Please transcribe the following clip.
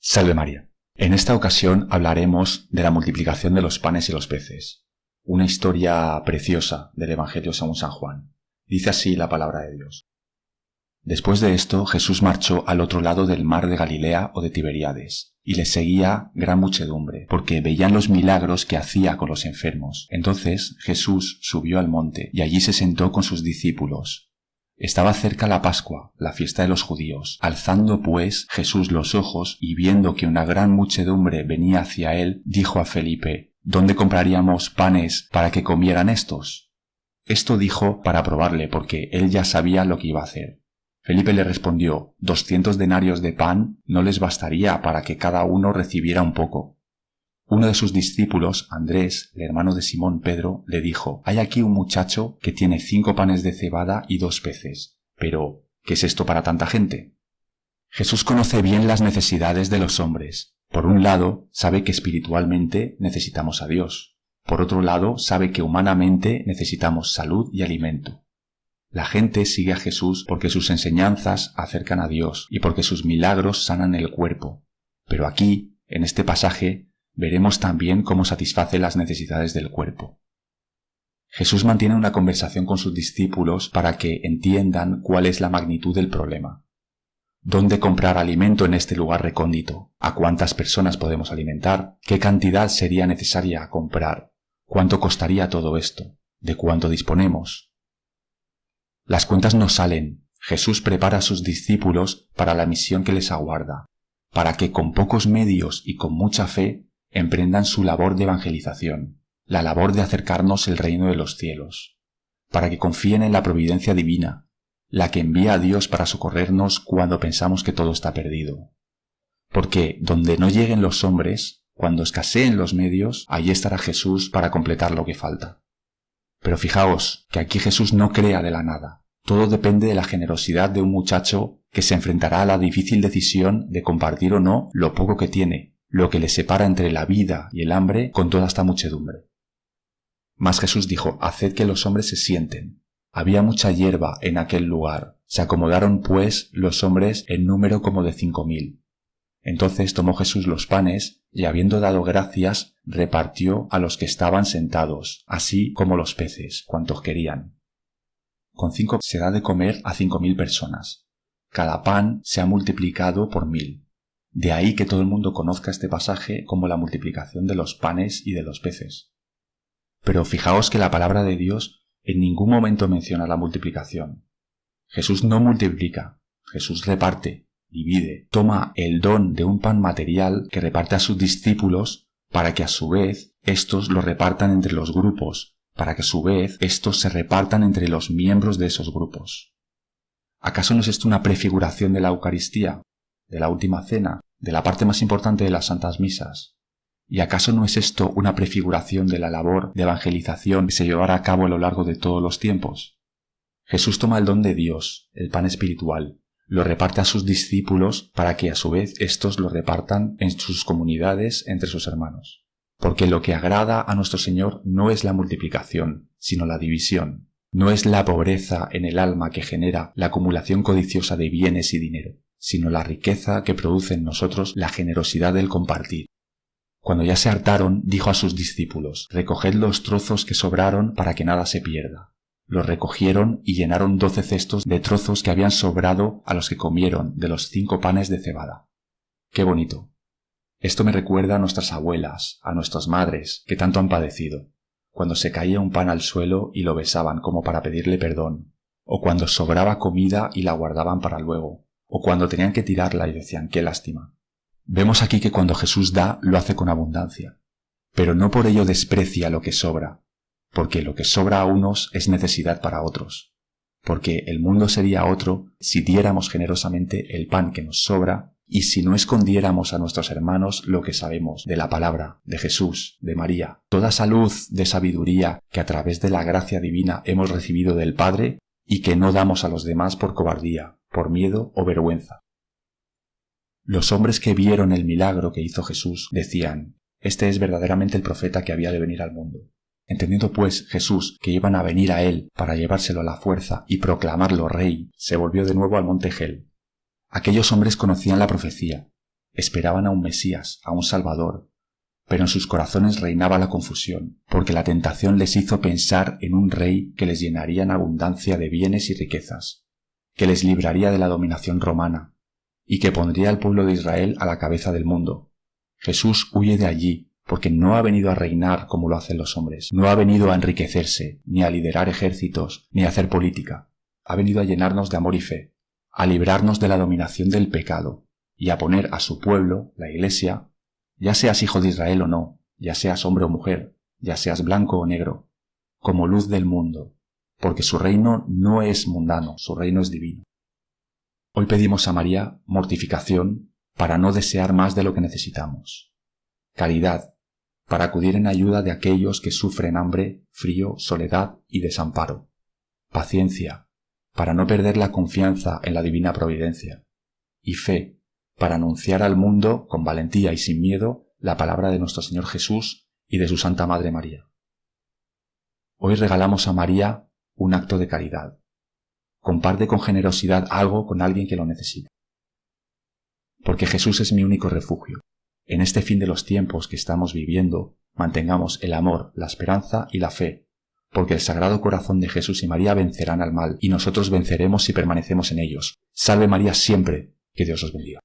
Salve María. En esta ocasión hablaremos de la multiplicación de los panes y los peces. Una historia preciosa del Evangelio según San Juan. Dice así la palabra de Dios. Después de esto, Jesús marchó al otro lado del mar de Galilea o de Tiberíades, y le seguía gran muchedumbre, porque veían los milagros que hacía con los enfermos. Entonces Jesús subió al monte, y allí se sentó con sus discípulos. Estaba cerca la Pascua, la fiesta de los judíos. Alzando pues Jesús los ojos y viendo que una gran muchedumbre venía hacia él, dijo a Felipe: ¿Dónde compraríamos panes para que comieran estos? Esto dijo para probarle, porque él ya sabía lo que iba a hacer. Felipe le respondió: 200 denarios de pan no les bastaría para que cada uno recibiera un poco. Uno de sus discípulos, Andrés, el hermano de Simón Pedro, le dijo: hay aquí un muchacho que tiene 5 panes de cebada y 2 peces. Pero, ¿qué es esto para tanta gente? Jesús conoce bien las necesidades de los hombres. Por un lado, sabe que espiritualmente necesitamos a Dios. Por otro lado, sabe que humanamente necesitamos salud y alimento. La gente sigue a Jesús porque sus enseñanzas acercan a Dios y porque sus milagros sanan el cuerpo. Pero aquí, en este pasaje, veremos también cómo satisface las necesidades del cuerpo. Jesús mantiene una conversación con sus discípulos para que entiendan cuál es la magnitud del problema. ¿Dónde comprar alimento en este lugar recóndito? ¿A cuántas personas podemos alimentar? ¿Qué cantidad sería necesaria comprar? ¿Cuánto costaría todo esto? ¿De cuánto disponemos? Las cuentas no salen. Jesús prepara a sus discípulos para la misión que les aguarda, para que con pocos medios y con mucha fe emprendan su labor de evangelización, la labor de acercarnos el reino de los cielos, para que confíen en la providencia divina, la que envía a Dios para socorrernos cuando pensamos que todo está perdido. Porque donde no lleguen los hombres, cuando escaseen los medios, allí estará Jesús para completar lo que falta. Pero fijaos que aquí Jesús no crea de la nada. Todo depende de la generosidad de un muchacho que se enfrentará a la difícil decisión de compartir o no lo poco que tiene, lo que le separa entre la vida y el hambre con toda esta muchedumbre. Mas Jesús dijo: haced que los hombres se sienten. Había mucha hierba en aquel lugar. Se acomodaron pues los hombres en número como de 5000. Entonces tomó Jesús los panes y, habiendo dado gracias, repartió a los que estaban sentados, así como los peces, cuantos querían. Con 5 se da de comer a 5000 personas. Cada pan se ha multiplicado por 1000. De ahí que todo el mundo conozca este pasaje como la multiplicación de los panes y de los peces. Pero fijaos que la palabra de Dios en ningún momento menciona la multiplicación. Jesús no multiplica, Jesús reparte, divide, toma el don de un pan material que reparte a sus discípulos para que a su vez estos lo repartan entre los grupos, para que a su vez estos se repartan entre los miembros de esos grupos. ¿Acaso no es esto una prefiguración de la Eucaristía, de la última cena, de la parte más importante de las santas misas? ¿Y acaso no es esto una prefiguración de la labor de evangelización que se llevará a cabo a lo largo de todos los tiempos? Jesús toma el don de Dios, el pan espiritual, lo reparte a sus discípulos para que a su vez éstos lo repartan en sus comunidades entre sus hermanos. Porque lo que agrada a nuestro Señor no es la multiplicación, sino la división. No es la pobreza en el alma que genera la acumulación codiciosa de bienes y dinero, sino la riqueza que produce en nosotros la generosidad del compartir. Cuando ya se hartaron, dijo a sus discípulos: recoged los trozos que sobraron para que nada se pierda. Los recogieron y llenaron 12 cestos de trozos que habían sobrado a los que comieron de los 5 panes de cebada. ¡Qué bonito! Esto me recuerda a nuestras abuelas, a nuestras madres, que tanto han padecido, cuando se caía un pan al suelo y lo besaban como para pedirle perdón, o cuando sobraba comida y la guardaban para luego, o cuando tenían que tirarla y decían: ¡qué lástima! Vemos aquí que cuando Jesús da, lo hace con abundancia, pero no por ello desprecia lo que sobra, porque lo que sobra a unos es necesidad para otros, porque el mundo sería otro si diéramos generosamente el pan que nos sobra y si no escondiéramos a nuestros hermanos lo que sabemos de la palabra, de Jesús, de María, toda esa luz de sabiduría que a través de la gracia divina hemos recibido del Padre y que no damos a los demás por cobardía, por miedo o vergüenza. Los hombres que vieron el milagro que hizo Jesús decían: este es verdaderamente el profeta que había de venir al mundo. Entendiendo pues Jesús que iban a venir a él para llevárselo a la fuerza y proclamarlo rey, se volvió de nuevo al monte Gel. Aquellos hombres conocían la profecía. esperaban a un Mesías, a un Salvador, pero en sus corazones reinaba la confusión, porque la tentación les hizo pensar en un rey que les llenaría en abundancia de bienes y riquezas, que les libraría de la dominación romana, y que pondría al pueblo de Israel a la cabeza del mundo. Jesús huye de allí, porque no ha venido a reinar como lo hacen los hombres, no ha venido a enriquecerse, ni a liderar ejércitos, ni a hacer política. Ha venido a llenarnos de amor y fe, a librarnos de la dominación del pecado, y a poner a su pueblo, la Iglesia, ya seas hijo de Israel o no, ya seas hombre o mujer, ya seas blanco o negro, como luz del mundo, porque su reino no es mundano, su reino es divino. Hoy pedimos a María mortificación para no desear más de lo que necesitamos, caridad para acudir en ayuda de aquellos que sufren hambre, frío, soledad y desamparo, paciencia para no perder la confianza en la divina providencia, y fe para anunciar al mundo con valentía y sin miedo la palabra de nuestro Señor Jesús y de su Santa Madre María. Hoy regalamos a María un acto de caridad. Comparte con generosidad algo con alguien que lo necesita. Porque Jesús es mi único refugio. En este fin de los tiempos que estamos viviendo, mantengamos el amor, la esperanza y la fe, porque el Sagrado Corazón de Jesús y María vencerán al mal, y nosotros venceremos si permanecemos en ellos. Salve María siempre, que Dios os bendiga.